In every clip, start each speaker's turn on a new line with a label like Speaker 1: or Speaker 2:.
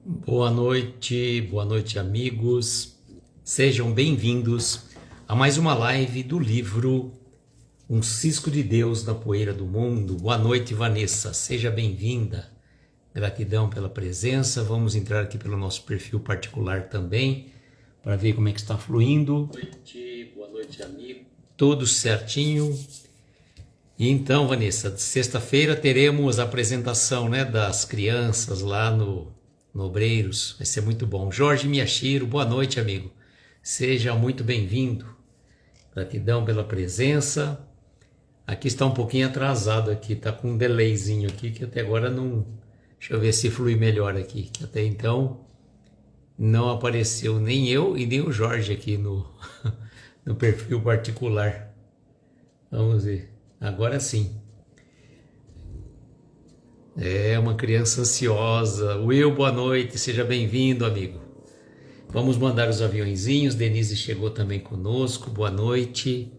Speaker 1: Boa noite, amigos. Sejam bem-vindos a mais uma live do livro Um Cisco de Deus na Poeira do Mundo. Boa noite, Vanessa. Seja bem-vinda. Gratidão pela presença. Vamos entrar aqui pelo nosso perfil particular também para ver como é que está fluindo. Boa noite, amigo. Tudo certinho. E então, Vanessa, sexta-feira teremos a apresentação, das crianças lá no Obreiros. Vai ser muito bom. Jorge Miyashiro, boa noite, amigo. Seja muito bem-vindo. Gratidão pela presença. Aqui está um pouquinho atrasado aqui, tá com um delayzinho aqui que até agora não... Deixa eu ver se flui melhor aqui, que até então não apareceu nem eu e nem o Jorge aqui no perfil particular. Vamos ver. Agora sim. É uma criança ansiosa. Will, boa noite, seja bem-vindo, amigo. Vamos mandar os aviãozinhos. Denise chegou também conosco, boa noite.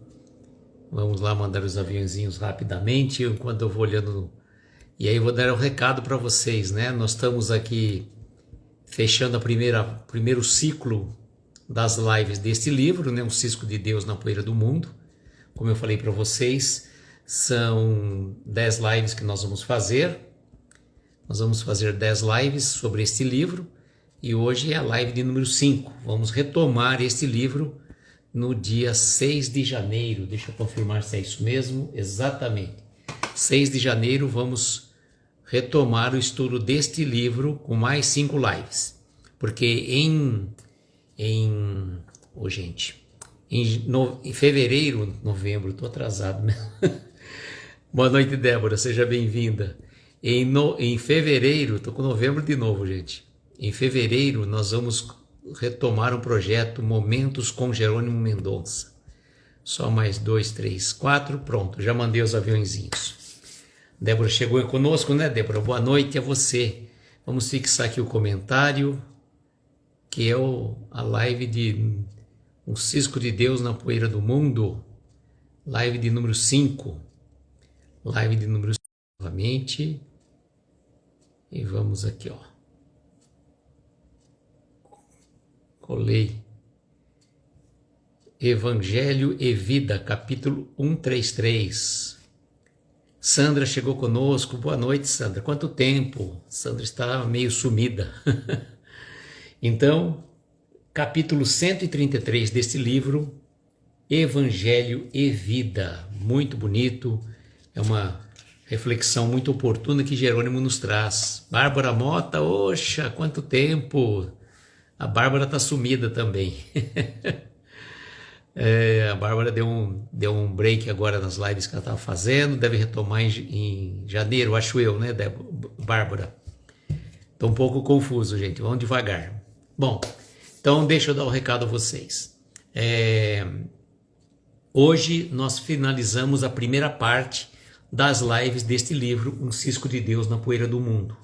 Speaker 1: Vamos lá mandar os aviãozinhos rapidamente, enquanto eu vou olhando. E aí eu vou dar um recado para vocês, Nós estamos aqui fechando primeiro ciclo das lives deste livro, Um Cisco de Deus na Poeira do Mundo. Como eu falei para vocês, são 10 lives que nós vamos fazer. Nós vamos fazer 10 lives sobre este livro e hoje é a live de número 5. Vamos retomar este livro no dia 6 de janeiro. Deixa eu confirmar se é isso mesmo. Exatamente. 6 de janeiro vamos retomar o estudo deste livro com mais 5 lives. Porque em fevereiro, novembro, estou atrasado, Boa noite, Débora, seja bem-vinda. Em fevereiro, estou com novembro de novo, gente. Em fevereiro, nós vamos retomar um projeto Momentos com Jerônimo Mendonça. Só mais 2, 3, 4, pronto, já mandei os aviãozinhos. Débora chegou conosco, Débora? Boa noite a você. Vamos fixar aqui o comentário, que é a live de Um Cisco de Deus na Poeira do Mundo. Live de número 5. Live de número 5 novamente. E vamos aqui, Colei. Evangelho e Vida, capítulo 133. Sandra chegou conosco. Boa noite, Sandra. Quanto tempo? Sandra está meio sumida. Então, capítulo 133 deste livro, Evangelho e Vida. Muito bonito. É uma reflexão muito oportuna que Jerônimo nos traz. Bárbara Mota, oxa, quanto tempo! A Bárbara está sumida também. A Bárbara deu um break agora nas lives que ela estava fazendo, deve retomar em janeiro, acho eu, Bárbara? Estou um pouco confuso, gente, vamos devagar. Bom, então deixa eu dar um recado a vocês. Hoje nós finalizamos a primeira parte das lives deste livro, Um Cisco de Deus na Poeira do Mundo.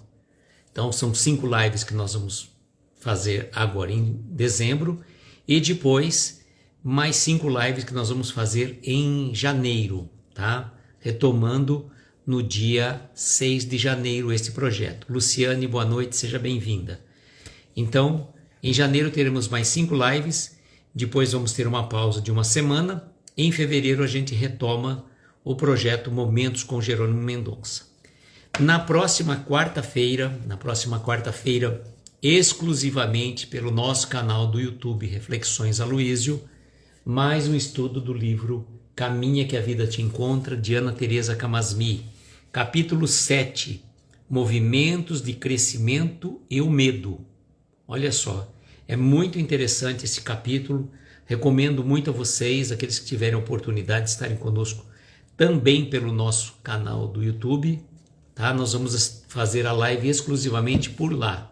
Speaker 1: Então são 5 lives que nós vamos fazer agora em dezembro e depois mais 5 lives que nós vamos fazer em janeiro, tá? Retomando no dia 6 de janeiro este projeto. Luciane, boa noite, seja bem-vinda. Então, em janeiro teremos mais 5 lives, depois vamos ter uma pausa de uma semana. Em fevereiro a gente retoma o projeto Momentos com Jerônimo Mendonça. Na próxima quarta-feira, exclusivamente pelo nosso canal do YouTube Reflexões Aloísio, mais um estudo do livro Caminha que a Vida Te Encontra, de Ana Teresa Camasmi, capítulo 7, Movimentos de Crescimento e o Medo. Olha só, é muito interessante esse capítulo, recomendo muito a vocês, aqueles que tiverem a oportunidade de estarem conosco também pelo nosso canal do YouTube, tá? Nós vamos fazer a live exclusivamente por lá.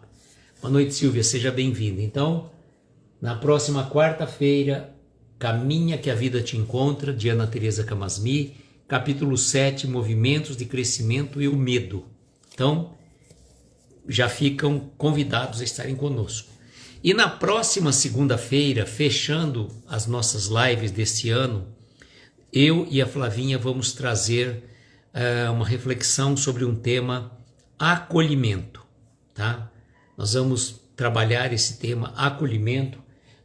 Speaker 1: Boa noite, Silvia, seja bem-vinda. Então, na próxima quarta-feira, Caminha que a Vida Te Encontra, de Ana Teresa Camasmi, capítulo 7, Movimentos de Crescimento e o Medo. Então, já ficam convidados a estarem conosco. E na próxima segunda-feira, fechando as nossas lives deste ano, eu e a Flavinha vamos trazer uma reflexão sobre um tema acolhimento, tá? Nós vamos trabalhar esse tema acolhimento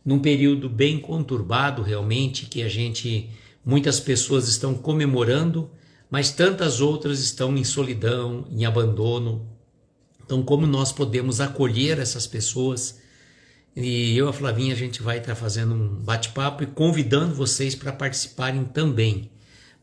Speaker 1: num período bem conturbado realmente, que muitas pessoas estão comemorando, mas tantas outras estão em solidão, em abandono. Então, como nós podemos acolher essas pessoas? E eu e a Flavinha, a gente vai estar fazendo um bate-papo e convidando vocês para participarem também.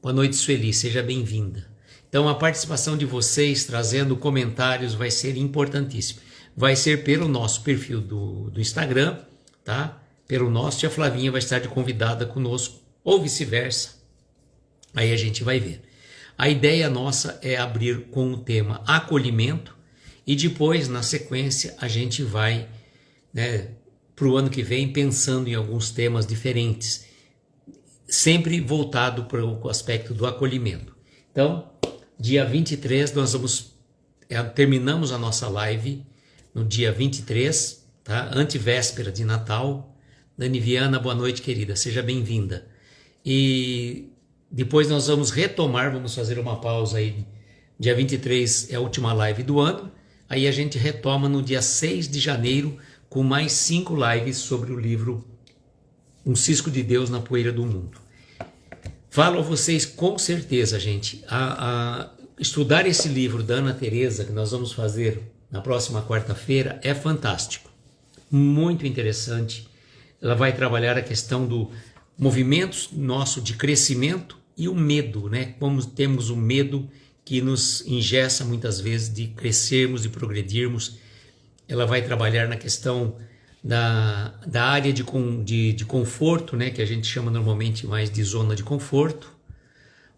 Speaker 1: Boa noite, Sueli, seja bem-vinda. Então, a participação de vocês, trazendo comentários, vai ser importantíssima. Vai ser pelo nosso perfil do Instagram, tá? Pelo nosso, e a Flavinha vai estar de convidada conosco, ou vice-versa. Aí a gente vai ver. A ideia nossa é abrir com o tema acolhimento e depois, na sequência, a gente vai, para o ano que vem, pensando em alguns temas diferentes, sempre voltado para o aspecto do acolhimento. Então, dia 23, nós terminamos a nossa live no dia 23, tá? Antevéspera de Natal. Dani Viana, boa noite, querida, seja bem-vinda. E depois nós vamos retomar, vamos fazer uma pausa aí. Dia 23 é a última live do ano. Aí a gente retoma no dia 6 de janeiro com mais 5 lives sobre o livro Um Cisco de Deus na Poeira do Mundo. Falo a vocês com certeza, gente, a estudar esse livro da Ana Teresa, que nós vamos fazer na próxima quarta-feira, é fantástico. Muito interessante. Ela vai trabalhar a questão do movimento nosso de crescimento e o medo, Como temos o medo que nos engessa muitas vezes de crescermos e progredirmos. Ela vai trabalhar na questão da área de conforto, que a gente chama normalmente mais de zona de conforto.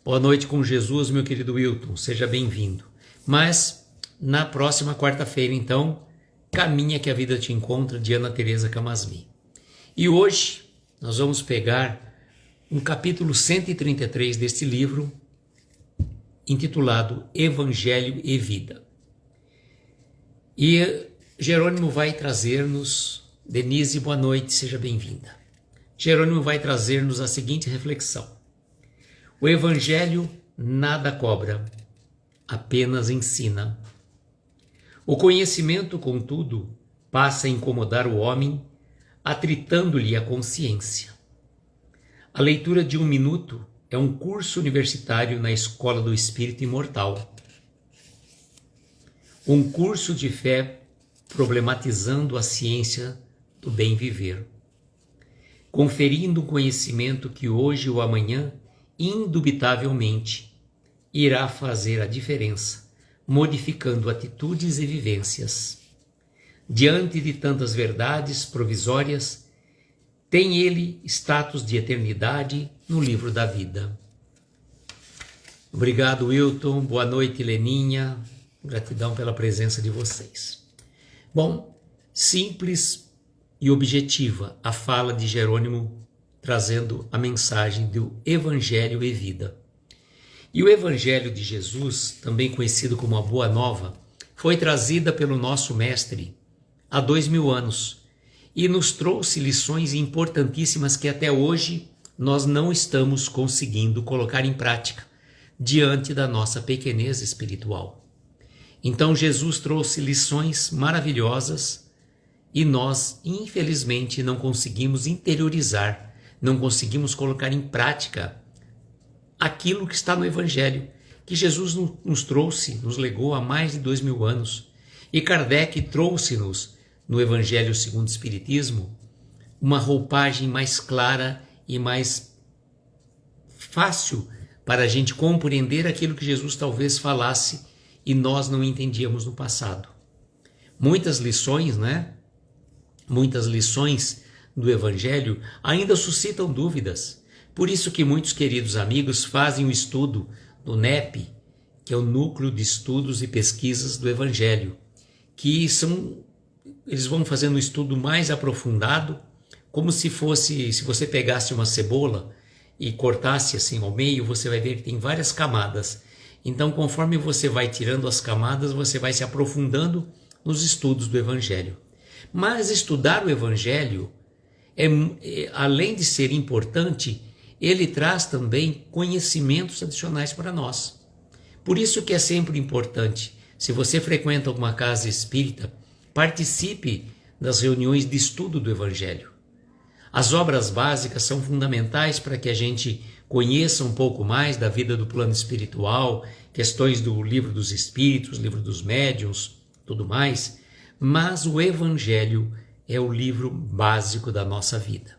Speaker 1: Boa noite com Jesus, meu querido Wilton, seja bem-vindo. Mas na próxima quarta-feira, então, Caminha que a Vida Te Encontra, de Ana Teresa Camasmi. E hoje nós vamos pegar um capítulo 133 deste livro, intitulado Evangelho e Vida. E Jerônimo vai trazer-nos, Denise, boa noite, seja bem-vinda. Jerônimo vai trazer-nos a seguinte reflexão: o Evangelho nada cobra, apenas ensina. O conhecimento, contudo, passa a incomodar o homem, atritando-lhe a consciência. A leitura de 1 minuto é um curso universitário na Escola do Espírito Imortal. Um curso de fé problematizando a ciência do bem viver, conferindo um conhecimento que hoje ou amanhã, indubitavelmente, irá fazer a diferença, modificando atitudes e vivências. Diante de tantas verdades provisórias, tem ele status de eternidade no livro da vida. Obrigado, Wilton. Boa noite, Leninha. Gratidão pela presença de vocês. Bom, simples e objetiva a fala de Jerônimo, trazendo a mensagem do Evangelho e Vida. E o Evangelho de Jesus, também conhecido como a Boa Nova, foi trazida pelo nosso Mestre há 2000 anos e nos trouxe lições importantíssimas que até hoje nós não estamos conseguindo colocar em prática diante da nossa pequenez espiritual. Então Jesus trouxe lições maravilhosas e nós, infelizmente, não conseguimos interiorizar, não conseguimos colocar em prática aquilo que está no Evangelho, que Jesus nos trouxe, nos legou há mais de 2000 anos. E Kardec trouxe-nos, no Evangelho segundo o Espiritismo, uma roupagem mais clara e mais fácil para a gente compreender aquilo que Jesus talvez falasse e nós não entendíamos no passado. Muitas lições, Muitas lições do Evangelho ainda suscitam dúvidas. Por isso que muitos queridos amigos fazem o estudo do NEP, que é o Núcleo de Estudos e Pesquisas do Evangelho, eles vão fazendo um estudo mais aprofundado, como se você pegasse uma cebola e cortasse assim ao meio, você vai ver que tem várias camadas. Então, conforme você vai tirando as camadas, você vai se aprofundando nos estudos do Evangelho. Mas estudar o Evangelho, além de ser importante, ele traz também conhecimentos adicionais para nós. Por isso que é sempre importante, se você frequenta alguma casa espírita, participe das reuniões de estudo do Evangelho. As obras básicas são fundamentais para que a gente conheça um pouco mais da vida do plano espiritual, questões do livro dos Espíritos, livro dos Médiuns, tudo mais, mas o Evangelho é o livro básico da nossa vida.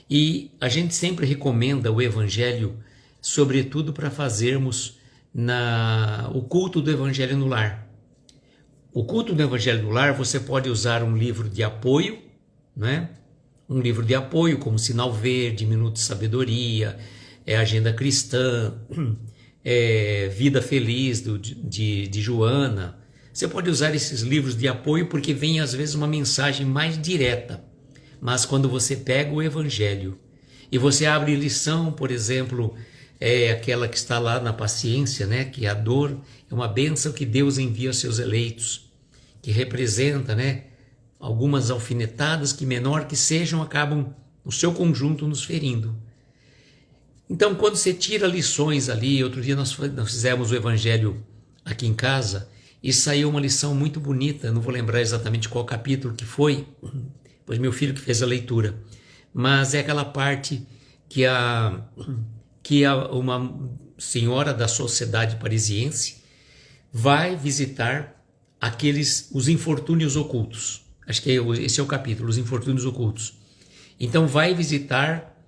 Speaker 1: E a gente sempre recomenda o Evangelho, sobretudo para fazermos o culto do Evangelho no lar. O culto do Evangelho no lar, você pode usar um livro de apoio, né? Um livro de apoio como Sinal Verde, Minuto de Sabedoria, Agenda Cristã, Vida Feliz de Joana. Você pode usar esses livros de apoio porque vem às vezes uma mensagem mais direta. Mas quando você pega o Evangelho e você abre lição, por exemplo, aquela que está lá na paciência, né? Que a dor é uma bênção que Deus envia aos seus eleitos, que representa, né? Algumas alfinetadas que, menor que sejam, acabam no seu conjunto nos ferindo. Então, quando você tira lições ali, outro dia nós fizemos o Evangelho aqui em casa e saiu uma lição muito bonita, não vou lembrar exatamente qual capítulo que foi, pois meu filho que fez a leitura, mas é aquela parte que uma senhora da sociedade parisiense vai visitar os infortúnios ocultos. Acho que esse é o capítulo, os infortúnios ocultos. Então vai visitar,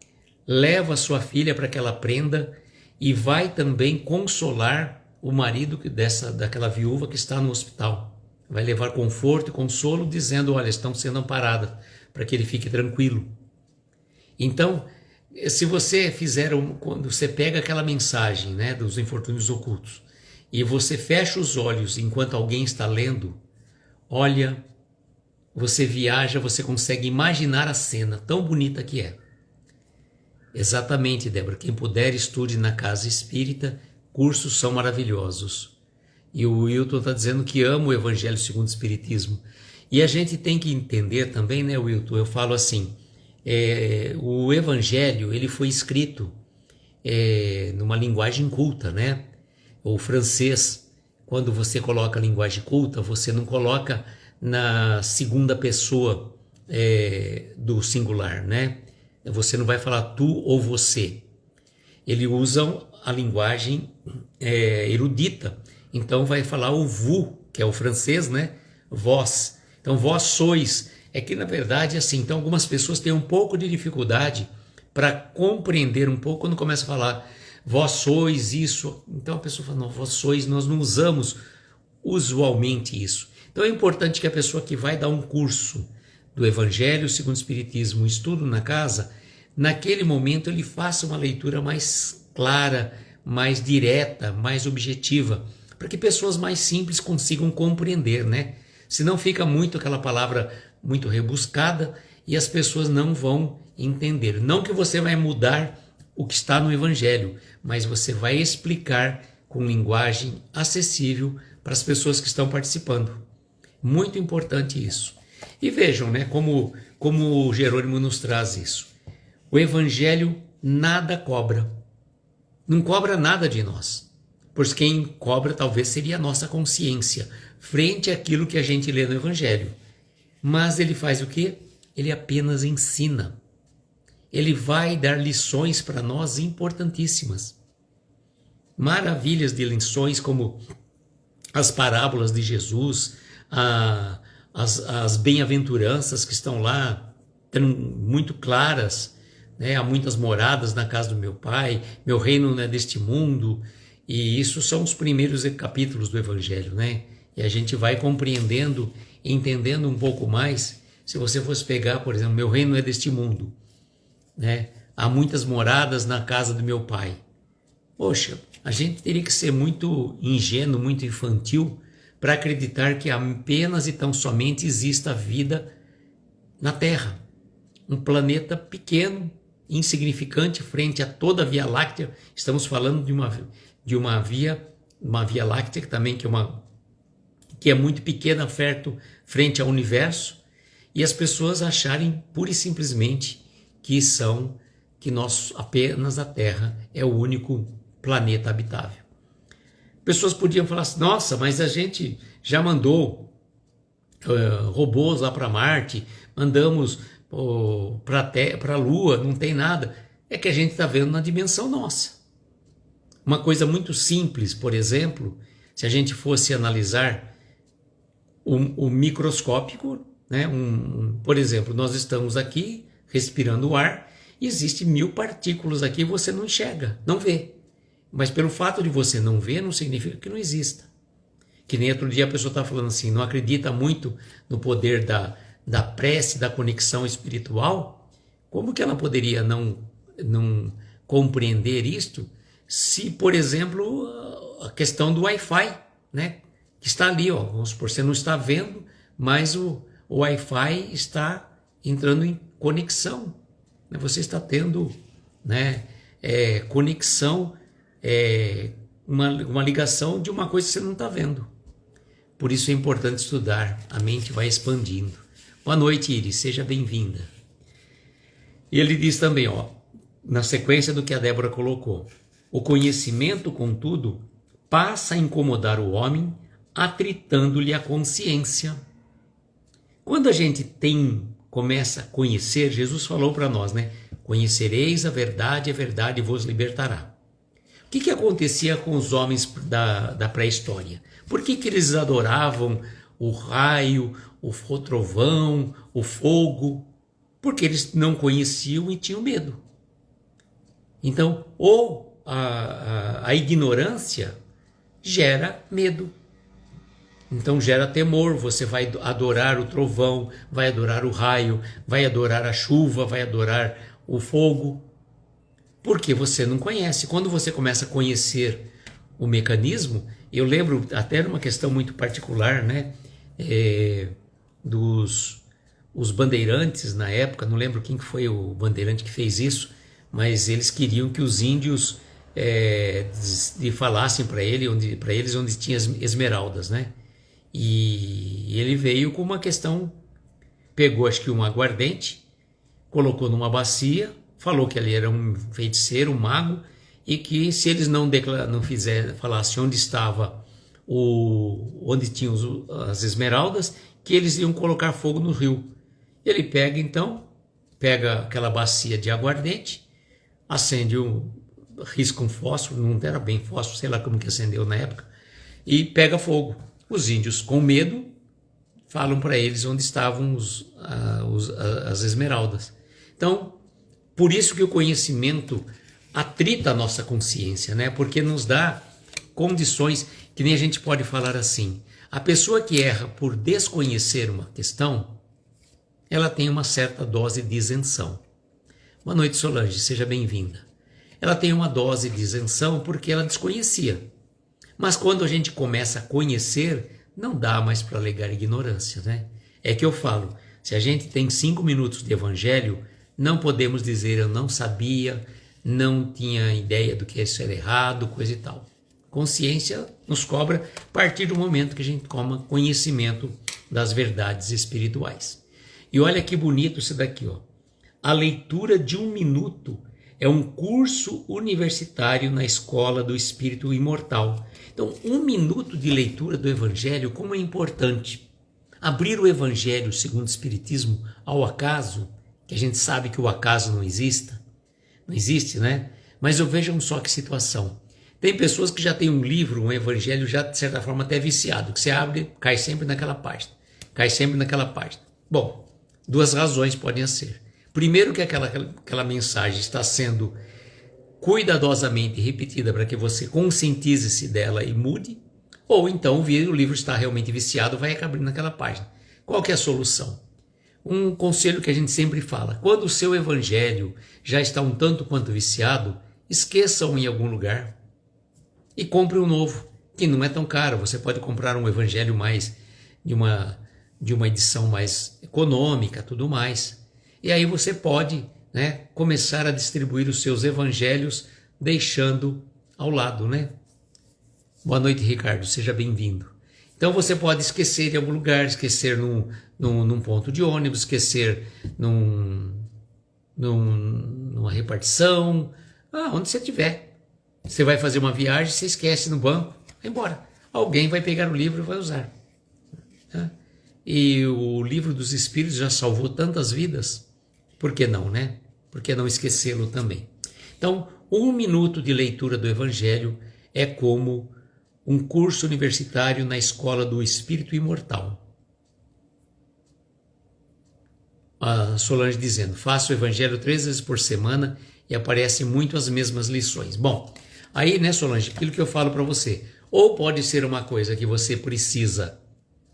Speaker 1: leva sua filha para que ela aprenda e vai também consolar o marido daquela viúva que está no hospital. Vai levar conforto e consolo dizendo, olha, estão sendo amparadas para que ele fique tranquilo. Então, se você quando você pega aquela mensagem, né, dos infortúnios ocultos e você fecha os olhos enquanto alguém está lendo, olha, você viaja, você consegue imaginar a cena tão bonita que é. Exatamente, Débora. Quem puder, estude na casa espírita, cursos são maravilhosos. E o Wilton está dizendo que ama o Evangelho segundo o Espiritismo. E a gente tem que entender também, né, Wilton? Eu falo assim, o Evangelho ele foi escrito numa linguagem culta, né? O francês, quando você coloca a linguagem culta, você não coloca na segunda pessoa do singular, né? Você não vai falar tu ou você. Eles usam a linguagem erudita. Então vai falar o vous, que é o francês, né? Vós. Então vós sois. É que na verdade assim, então algumas pessoas têm um pouco de dificuldade para compreender um pouco quando começa a falar vós sois isso. Então a pessoa fala, não, vós sois, nós não usamos usualmente isso. Então é importante que a pessoa que vai dar um curso do Evangelho segundo o Espiritismo, um estudo na casa, naquele momento ele faça uma leitura mais clara, mais direta, mais objetiva, para que pessoas mais simples consigam compreender, né? Senão fica muito aquela palavra muito rebuscada e as pessoas não vão entender. Não que você vai mudar o que está no Evangelho, mas você vai explicar com linguagem acessível para as pessoas que estão participando. Muito importante isso. E vejam, né, como o Jerônimo nos traz isso. O Evangelho nada cobra. Não cobra nada de nós. Pois quem cobra talvez seria a nossa consciência, frente àquilo que a gente lê no Evangelho. Mas ele faz o quê? Ele apenas ensina. Ele vai dar lições para nós importantíssimas. Maravilhas de lições como as parábolas de Jesus, as bem-aventuranças que estão lá, muito claras, né? Há muitas moradas na casa do meu Pai, meu reino não é deste mundo, e isso são os primeiros capítulos do Evangelho, né? E a gente vai compreendendo, entendendo um pouco mais. Se você fosse pegar, por exemplo, meu reino não é deste mundo, né? Há muitas moradas na casa do meu Pai. Poxa, a gente teria que ser muito ingênuo, muito infantil, para acreditar que apenas e tão somente exista vida na Terra. Um planeta pequeno, insignificante frente a toda a Via Láctea. Estamos falando de uma Via Láctea também que é muito pequena frente ao universo, e as pessoas acharem pura e simplesmente que nós apenas a Terra é o único planeta habitável. Pessoas podiam falar assim, nossa, mas a gente já mandou robôs lá para Marte, mandamos para a Lua, não tem nada. É que a gente está vendo na dimensão nossa. Uma coisa muito simples, por exemplo, se a gente fosse analisar o microscópico, né? Por exemplo, nós estamos aqui respirando o ar e existe 1000 partículas aqui e você não enxerga, não vê. Mas pelo fato de você não ver, não significa que não exista. Que nem outro dia a pessoa está falando assim, não acredita muito no poder da prece, da conexão espiritual. Como que ela poderia não compreender isto se, por exemplo, a questão do Wi-Fi, né? Que está ali, ó, vamos supor, você não está vendo, mas o Wi-Fi está entrando em conexão. Né? Você está tendo, né, conexão, uma ligação de uma coisa que você não está vendo. Por isso é importante estudar, a mente vai expandindo. Boa noite, Iris, seja bem-vinda. E ele diz também, ó, na sequência do que a Débora colocou, o conhecimento, contudo, passa a incomodar o homem, atritando-lhe a consciência. Quando a gente começa a conhecer, Jesus falou para nós, né? Conhecereis a verdade vos libertará. O que acontecia com os homens da pré-história? Por que eles adoravam o raio, o trovão, o fogo? Porque eles não conheciam e tinham medo. Então, ou a ignorância gera medo. Então gera temor, você vai adorar o trovão, vai adorar o raio, vai adorar a chuva, vai adorar o fogo, porque você não conhece. Quando você começa a conhecer o mecanismo, eu lembro até de uma questão muito particular, né, os bandeirantes na época, não lembro quem que foi o bandeirante que fez isso, mas eles queriam que os índios falassem para eles onde tinha esmeraldas, né? E ele veio com uma questão, pegou acho que um aguardente, colocou numa bacia, falou que ele era um feiticeiro, um mago, e que se eles não falassem onde estava onde tinham as esmeraldas, que eles iam colocar fogo no rio. Ele pega aquela bacia de aguardente, acende risca um fósforo, não era bem fósforo, sei lá como que acendeu na época, e pega fogo. Os índios, com medo, falam para eles onde estavam as esmeraldas. Então, por isso que o conhecimento atrita a nossa consciência, né? Porque nos dá condições, que nem a gente pode falar assim, a pessoa que erra por desconhecer uma questão, ela tem uma certa dose de isenção. Boa noite, Solange, seja bem-vinda. Ela tem uma dose de isenção porque ela desconhecia. Mas quando a gente começa a conhecer, não dá mais para alegar ignorância, né? É que eu falo, se a gente tem 5 minutos de evangelho, não podemos dizer eu não sabia, não tinha ideia do que isso era errado, coisa e tal. Consciência nos cobra a partir do momento que a gente toma conhecimento das verdades espirituais. E olha que bonito isso daqui, ó. A leitura de 1 minuto é um curso universitário na escola do Espírito Imortal. Então, 1 minuto de leitura do Evangelho, como é importante. Abrir o Evangelho segundo o Espiritismo ao acaso, que a gente sabe que o acaso não existe, né? Mas vejam só que situação. Tem pessoas que já têm um livro, um Evangelho, já de certa forma até viciado, que você abre, cai sempre naquela página, Bom, 2 razões podem ser. Primeiro que aquela mensagem está sendo cuidadosamente repetida para que você conscientize-se dela e mude, ou então o livro está realmente viciado, vai acabar naquela página. Qual que é a solução? Um conselho que a gente sempre fala, quando o seu evangelho já está um tanto quanto viciado, esqueça-o em algum lugar e compre um novo, que não é tão caro. Você pode comprar um evangelho mais de uma edição mais econômica, tudo mais. E aí você pode, né, começar a distribuir os seus evangelhos, deixando ao lado, né? Boa noite, Ricardo, seja bem-vindo. Então você pode esquecer em algum lugar, esquecer num ponto de ônibus, esquecer numa repartição, onde você estiver. Você vai fazer uma viagem, você esquece no banco, vai embora. Alguém vai pegar o livro e vai usar. e o livro dos Espíritos já salvou tantas vidas, por que não, né? Por que não esquecê-lo também? Então, 1 minuto de leitura do Evangelho é como um curso universitário na escola do Espírito Imortal. A Solange dizendo, faço o Evangelho 3 vezes por semana e aparecem muito as mesmas lições. Bom, aí, né, Solange, aquilo que eu falo para você, ou pode ser uma coisa que você precisa,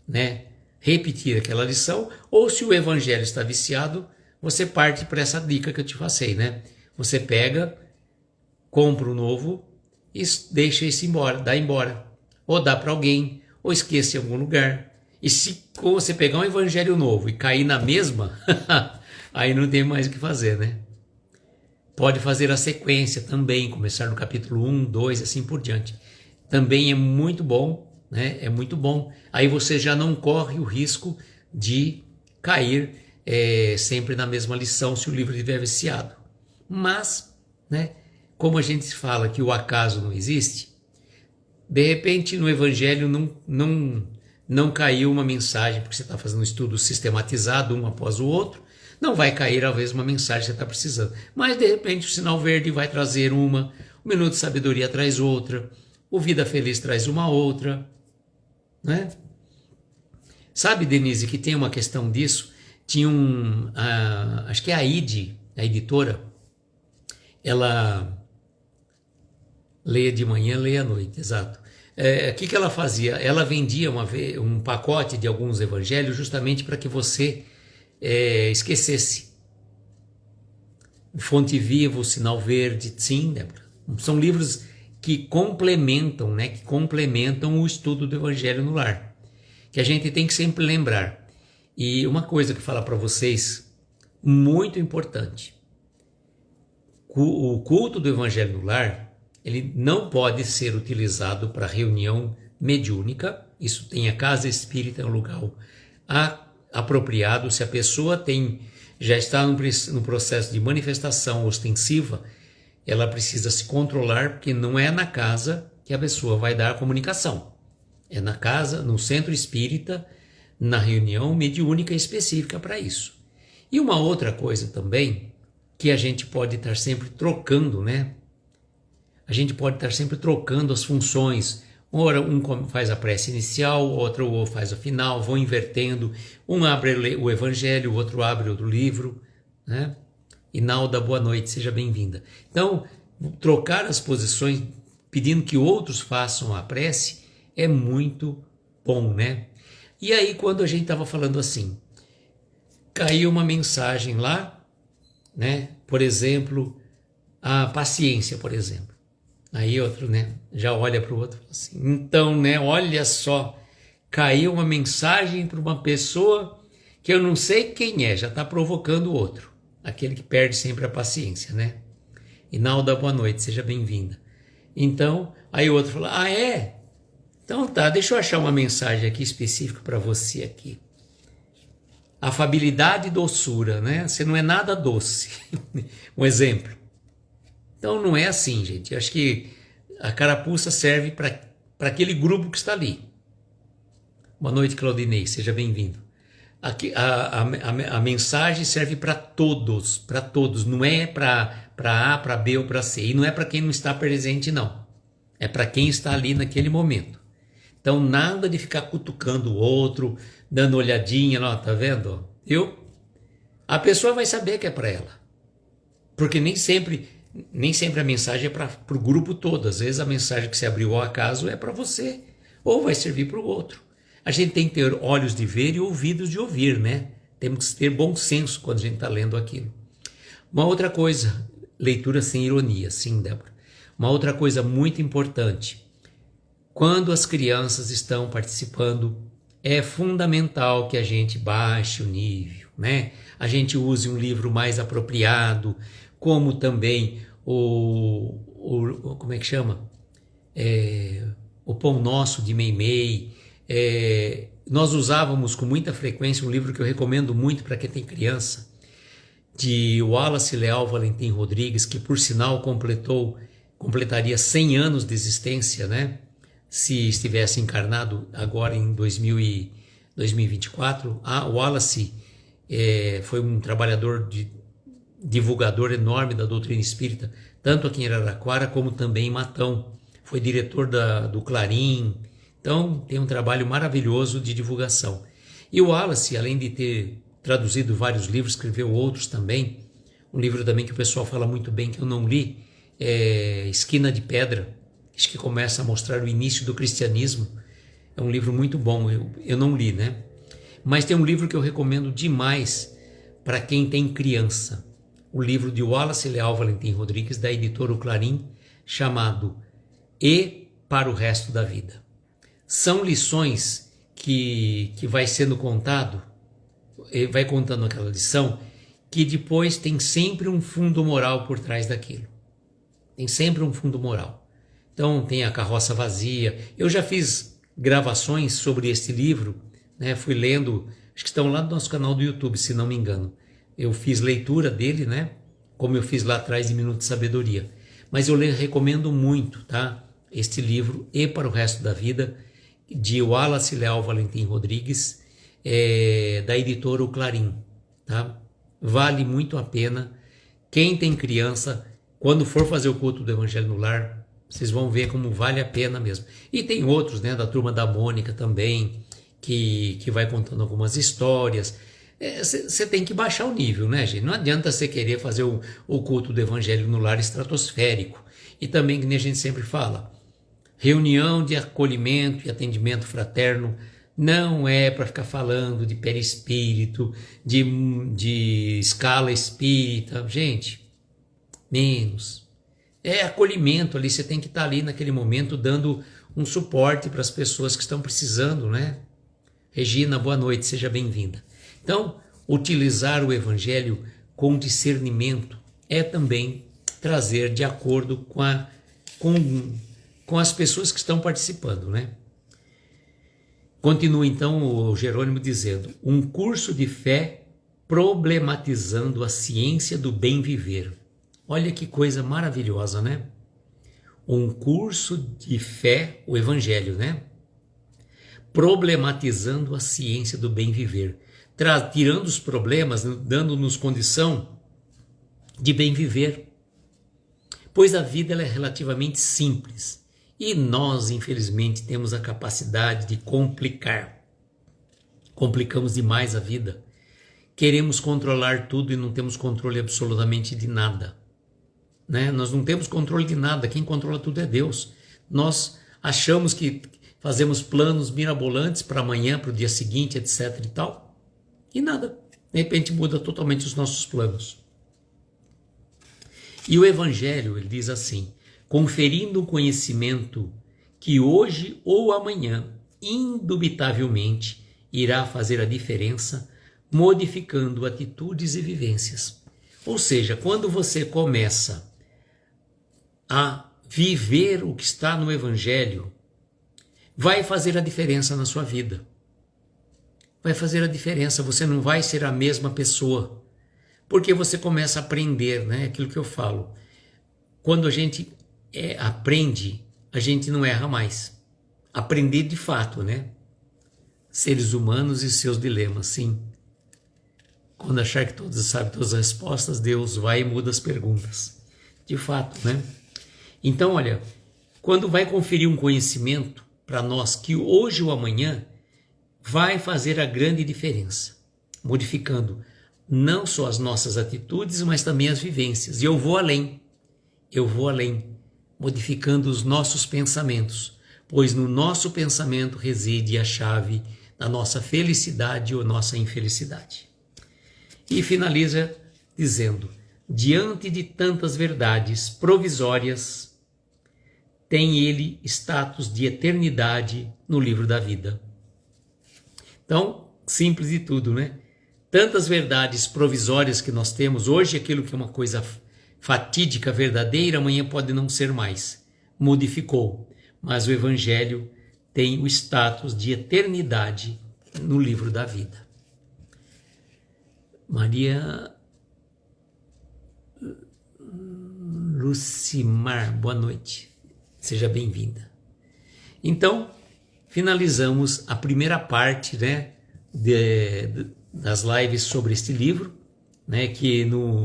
Speaker 1: né, repetir aquela lição, ou se o Evangelho está viciado, você parte para essa dica que eu te passei, né? Você pega, compra um novo e deixa esse embora, dá embora. Ou dá para alguém, ou esquece em algum lugar. E se você pegar um Evangelho novo e cair na mesma, aí não tem mais o que fazer, né? Pode fazer a sequência também, começar no capítulo 1, 2, assim por diante. Também é muito bom, né? É muito bom. Aí você já não corre o risco de cair sempre na mesma lição se o livro estiver viciado. Mas, né, como a gente fala que o acaso não existe, de repente no Evangelho não caiu uma mensagem, porque você está fazendo um estudo sistematizado um após o outro, não vai cair às vezes uma mensagem que você está precisando. Mas de repente o sinal verde vai trazer uma, o Minuto de Sabedoria traz outra, o Vida Feliz traz uma outra, né? Sabe, Denise, que tem uma questão disso? Tinha acho que é a ID, a editora, ela leia de manhã, leia à noite, exato. O que ela fazia? Ela vendia um pacote de alguns evangelhos justamente para que você esquecesse. Fonte Viva, o Sinal Verde, sim, Débora. São livros que complementam, né, que complementam o estudo do Evangelho no lar, que a gente tem que sempre lembrar. E uma coisa que eu falo para vocês, muito importante, o culto do Evangelho no lar, ele não pode ser utilizado para reunião mediúnica. Isso tem a casa espírita, é um lugar apropriado. Se a pessoa já está no processo de manifestação ostensiva, ela precisa se controlar, porque não é na casa que a pessoa vai dar a comunicação. É na casa, no centro espírita, na reunião mediúnica específica para isso. E uma outra coisa também, que a gente pode estar sempre trocando, né? A gente pode estar sempre trocando as funções. Ora, um faz a prece inicial, outro faz a final, vão invertendo. Um abre o Evangelho, o outro abre outro livro, né? Inalda, boa noite, seja bem-vinda. Então, trocar as posições, pedindo que outros façam a prece, é muito bom, né? E aí, quando a gente estava falando assim, caiu uma mensagem lá, né? Por exemplo, a paciência, por exemplo. Aí outro, né, já olha para o outro e fala assim, então, né, olha só, caiu uma mensagem para uma pessoa que eu não sei quem é, já está provocando o outro, aquele que perde sempre a paciência, né? Inalda, boa noite, seja bem-vinda. Então, aí o outro fala, ah, é? Então tá, deixa eu achar uma mensagem aqui específica para você aqui. Afabilidade e doçura, né? Você não é nada doce. Um exemplo. Então não é assim, gente. Eu acho que a carapuça serve para aquele grupo que está ali. Boa noite, Claudinei, seja bem-vindo. A mensagem serve para todos, não é para A, para B ou para C. E não é para quem não está presente, não. É para quem está ali naquele momento. Então nada de ficar cutucando o outro, dando olhadinha, ó, tá vendo? A pessoa vai saber que é para ela. Porque nem sempre a mensagem é para o grupo todo. Às vezes a mensagem que você abriu ao acaso é para você, ou vai servir para o outro. A gente tem que ter olhos de ver e ouvidos de ouvir, né? Temos que ter bom senso quando a gente está lendo aquilo. Uma outra coisa, leitura sem ironia, sim, Débora. Uma outra coisa muito importante, quando as crianças estão participando, é fundamental que a gente baixe o nível, né? A gente use um livro mais apropriado, como também como é que chama? O Pão Nosso de Meimei. Nós usávamos com muita frequência um livro que eu recomendo muito para quem tem criança, de Wallace Leal Valentim Rodrigues, que por sinal completaria 100 anos de existência, né? Se estivesse encarnado agora em 2024. O Wallace foi um trabalhador, divulgador enorme da doutrina espírita, tanto aqui em Araraquara como também em Matão. Foi diretor do Clarim. Então tem um trabalho maravilhoso de divulgação. E o Wallace, além de ter traduzido vários livros, escreveu outros também. Um livro também que o pessoal fala muito bem, que eu não li, é Esquina de Pedra, acho que começa a mostrar o início do cristianismo. É um livro muito bom, eu não li, né? Mas tem um livro que eu recomendo demais para quem tem criança. O livro de Wallace Leal Valentim Rodrigues, da editora O Clarim, chamado E para o Resto da Vida. São lições que vai sendo contado, vai contando aquela lição, que depois tem sempre um fundo moral por trás daquilo. Tem sempre um fundo moral. Então tem a Carroça Vazia. Eu já fiz gravações sobre esse livro, né? Fui lendo, acho que estão lá no nosso canal do YouTube, se não me engano. Eu fiz leitura dele, né? Como eu fiz lá atrás de Minuto de Sabedoria. Mas eu recomendo muito, tá? Este livro, E para o Resto da Vida, de Wallace Leal Valentim Rodrigues, da editora O Clarim, tá? Vale muito a pena. Quem tem criança, quando for fazer o culto do Evangelho no Lar, vocês vão ver como vale a pena mesmo. E tem outros, né, da Turma da Mônica também, que vai contando algumas histórias. Você tem que baixar o nível, né, gente? Não adianta você querer fazer o culto do Evangelho no Lar estratosférico. E também, que nem a gente sempre fala, reunião de acolhimento e atendimento fraterno não é para ficar falando de perispírito, de escala espírita. Gente, menos. É acolhimento ali, você tem que estar ali naquele momento dando um suporte para as pessoas que estão precisando, né? Regina, boa noite, seja bem-vinda. Então, utilizar o Evangelho com discernimento é também trazer de acordo com as pessoas que estão participando, né? Continua então o Jerônimo dizendo: um curso de fé problematizando a ciência do bem viver. Olha que coisa maravilhosa, né? Um curso de fé, o Evangelho, né? Problematizando a ciência do bem viver. Tirando os problemas, dando-nos condição de bem viver. Pois a vida ela é relativamente simples. E nós, infelizmente, temos a capacidade de complicar. Complicamos demais a vida. Queremos controlar tudo e não temos controle absolutamente de nada. Né? Nós não temos controle de nada. Quem controla tudo é Deus. Nós achamos que fazemos planos mirabolantes para amanhã, para o dia seguinte, etc. e tal. E nada. De repente muda totalmente os nossos planos. E o Evangelho, ele diz assim: conferindo um conhecimento que hoje ou amanhã, indubitavelmente, irá fazer a diferença, modificando atitudes e vivências. Ou seja, quando você começa a viver o que está no Evangelho, vai fazer a diferença na sua vida. Vai fazer a diferença, você não vai ser a mesma pessoa, porque você começa a aprender, né? Aquilo que eu falo. Quando a gente aprende, a gente não erra mais. Aprender de fato, né? Seres humanos e seus dilemas, sim. Quando achar que todos sabem todas as respostas, Deus vai e muda as perguntas. De fato, né? Então, olha, quando vai conferir um conhecimento para nós que hoje ou amanhã vai fazer a grande diferença, modificando não só as nossas atitudes, mas também as vivências. E eu vou além, modificando os nossos pensamentos, pois no nosso pensamento reside a chave da nossa felicidade ou nossa infelicidade. E finaliza dizendo: diante de tantas verdades provisórias, tem ele status de eternidade no livro da vida. Então, simples de tudo, né? Tantas verdades provisórias que nós temos, hoje aquilo que é uma coisa fatídica, verdadeira, amanhã pode não ser mais. Modificou. Mas o Evangelho tem o status de eternidade no livro da vida. Maria Lucimar, boa noite. Seja bem-vinda. Então, finalizamos a primeira parte, né, das lives sobre este livro, né, que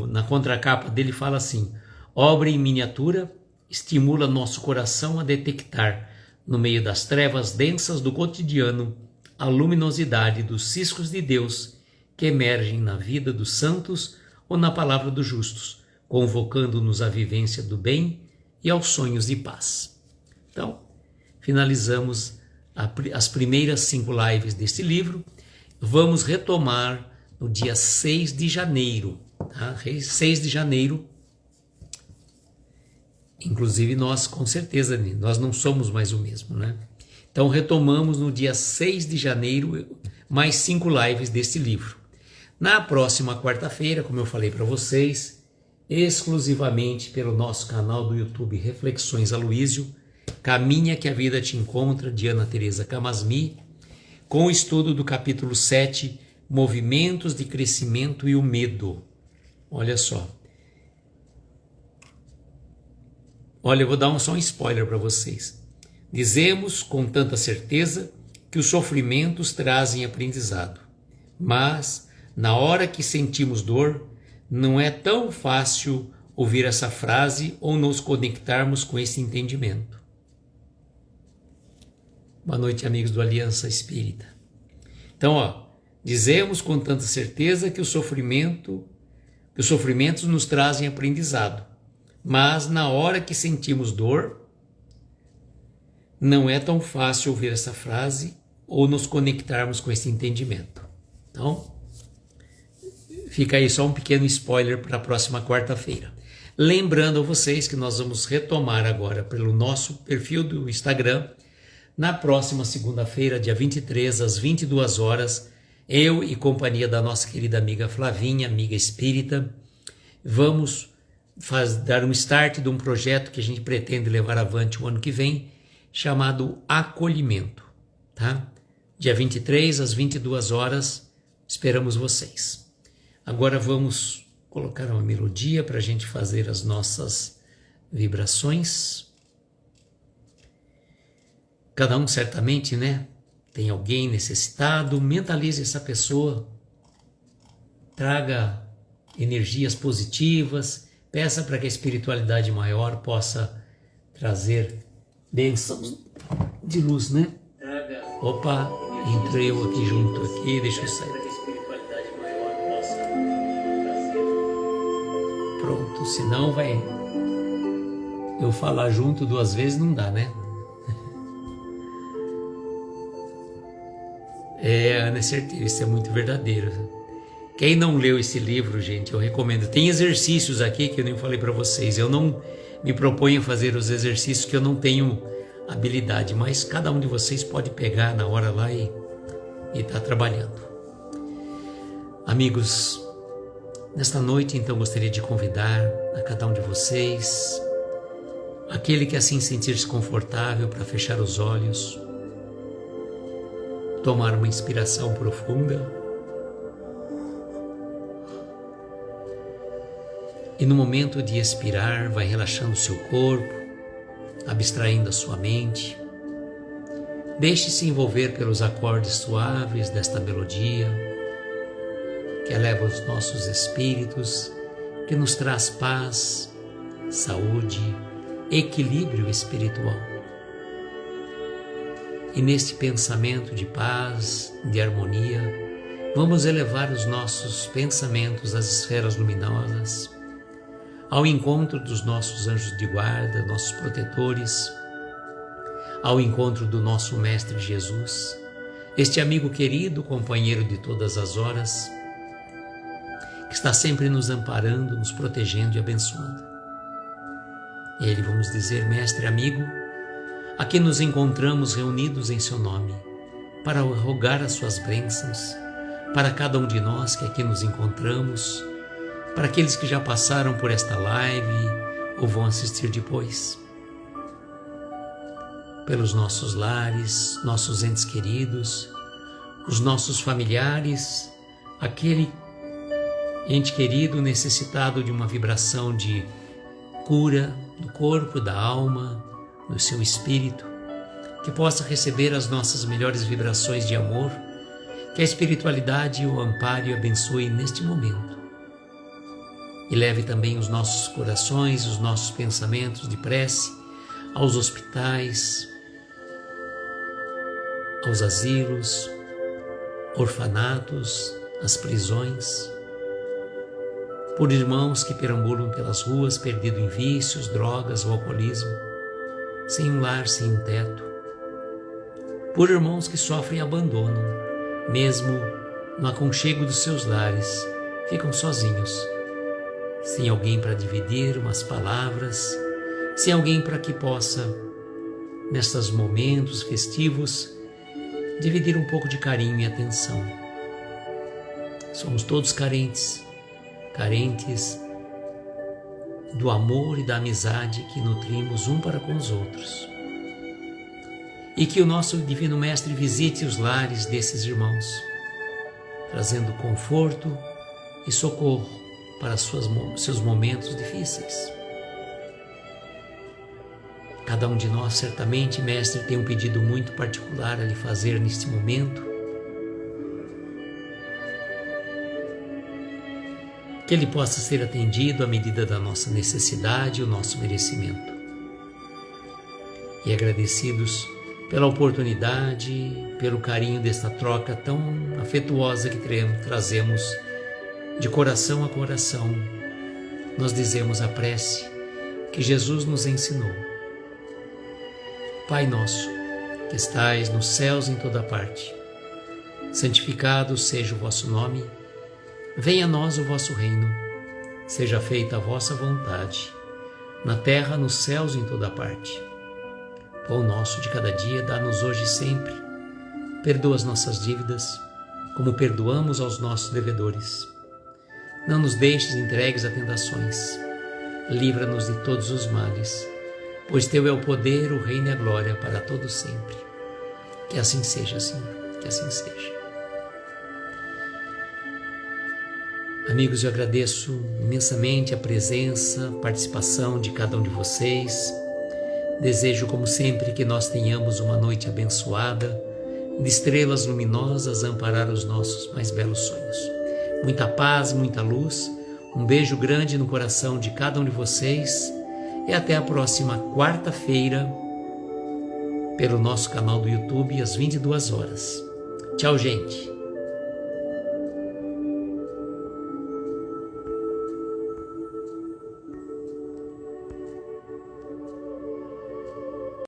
Speaker 1: na contracapa dele fala assim: obra em miniatura estimula nosso coração a detectar, no meio das trevas densas do cotidiano, a luminosidade dos ciscos de Deus que emergem na vida dos santos ou na palavra dos justos, convocando-nos à vivência do bem e aos sonhos de paz. Então, finalizamos as primeiras 5 lives deste livro. Vamos retomar no dia 6 de janeiro. Tá? 6 de janeiro. Inclusive nós, com certeza, nós não somos mais o mesmo, né? Então retomamos no dia 6 de janeiro mais 5 lives deste livro. Na próxima quarta-feira, como eu falei para vocês, exclusivamente pelo nosso canal do YouTube Reflexões Aloísio, Caminha que a Vida Te Encontra, de Ana Teresa Camasmi, com o estudo do capítulo 7, Movimentos de Crescimento e o Medo. Olha só. Olha, eu vou dar só um spoiler para vocês. Dizemos com tanta certeza que os sofrimentos trazem aprendizado, mas na hora que sentimos dor, não é tão fácil ouvir essa frase ou nos conectarmos com esse entendimento. Boa noite, amigos do Aliança Espírita. Então, dizemos com tanta certeza que os sofrimentos nos trazem aprendizado, mas na hora que sentimos dor, não é tão fácil ouvir essa frase ou nos conectarmos com esse entendimento. Então, fica aí só um pequeno spoiler para a próxima quarta-feira. Lembrando a vocês que nós vamos retomar agora pelo nosso perfil do Instagram, na próxima segunda-feira, dia 23, às 22 horas, eu e companhia da nossa querida amiga Flavinha, amiga espírita, vamos dar um start de um projeto que a gente pretende levar avante o ano que vem, chamado Acolhimento, tá? Dia 23, às 22 horas, esperamos vocês. Agora vamos colocar uma melodia para a gente fazer as nossas vibrações. Cada um certamente, né, tem alguém necessitado, mentalize essa pessoa, traga energias positivas, peça para que a espiritualidade maior possa trazer bênçãos de luz, né? Opa, entrei eu aqui junto aqui, deixa eu sair. Pronto, senão vai eu falar junto 2 vezes não dá, né? Ana, é certeza, isso é muito verdadeiro. Quem não leu esse livro, gente, eu recomendo. Tem exercícios aqui que eu nem falei para vocês. Eu não me proponho a fazer os exercícios que eu não tenho habilidade, mas cada um de vocês pode pegar na hora lá e tá trabalhando. Amigos, nesta noite, então, gostaria de convidar a cada um de vocês, aquele que assim sentir-se confortável, para fechar os olhos, tomar uma inspiração profunda e no momento de expirar vai relaxando o seu corpo, abstraindo a sua mente. Deixe-se envolver pelos acordes suaves desta melodia que eleva os nossos espíritos, que nos traz paz, saúde, equilíbrio espiritual. E neste pensamento de paz, de harmonia, vamos elevar os nossos pensamentos às esferas luminosas, ao encontro dos nossos anjos de guarda, nossos protetores, ao encontro do nosso Mestre Jesus, este amigo querido, companheiro de todas as horas, que está sempre nos amparando, nos protegendo e abençoando. E a Ele vamos dizer: Mestre amigo, aqui nos encontramos reunidos em seu nome, para rogar as suas bênçãos, para cada um de nós que aqui nos encontramos, para aqueles que já passaram por esta live ou vão assistir depois, pelos nossos lares, nossos entes queridos, os nossos familiares, aquele ente querido necessitado de uma vibração de cura do corpo, da alma, do seu espírito, que possa receber as nossas melhores vibrações de amor, Que a espiritualidade o ampare e o abençoe neste momento. E leve também os nossos corações, os nossos pensamentos de prece aos hospitais, aos asilos, orfanatos, às prisões, por irmãos que perambulam pelas ruas perdidos em vícios, drogas ou alcoolismo, sem um lar, sem um teto, por irmãos que sofrem abandono, mesmo no aconchego dos seus lares, ficam sozinhos, sem alguém para dividir umas palavras, sem alguém para que possa, nestes momentos festivos, dividir um pouco de carinho e atenção. Somos todos carentes do amor e da amizade que nutrimos um para com os outros. E que o nosso Divino Mestre visite os lares desses irmãos, trazendo conforto e socorro para seus momentos difíceis. Cada um de nós, certamente, Mestre, tem um pedido muito particular a lhe fazer neste momento. Que ele possa ser atendido à medida da nossa necessidade e o nosso merecimento. E agradecidos pela oportunidade, pelo carinho desta troca tão afetuosa que trazemos de coração a coração, nós dizemos a prece que Jesus nos ensinou. Pai nosso, que estais nos céus em toda parte, santificado seja o vosso nome, venha a nós o vosso reino, seja feita a vossa vontade, na terra, nos céus e em toda parte. Pão nosso de cada dia, dá-nos hoje e sempre. Perdoa as nossas dívidas, como perdoamos aos nossos devedores. Não nos deixes entregues a tentações. Livra-nos de todos os males, pois Teu é o poder, o reino e a glória para todo sempre. Que assim seja, Senhor, que assim seja. Amigos, eu agradeço imensamente a presença, a participação de cada um de vocês. Desejo, como sempre, que nós tenhamos uma noite abençoada, de estrelas luminosas a amparar os nossos mais belos sonhos. Muita paz, muita luz, um beijo grande no coração de cada um de vocês e até a próxima quarta-feira pelo nosso canal do YouTube às 22 horas. Tchau, gente!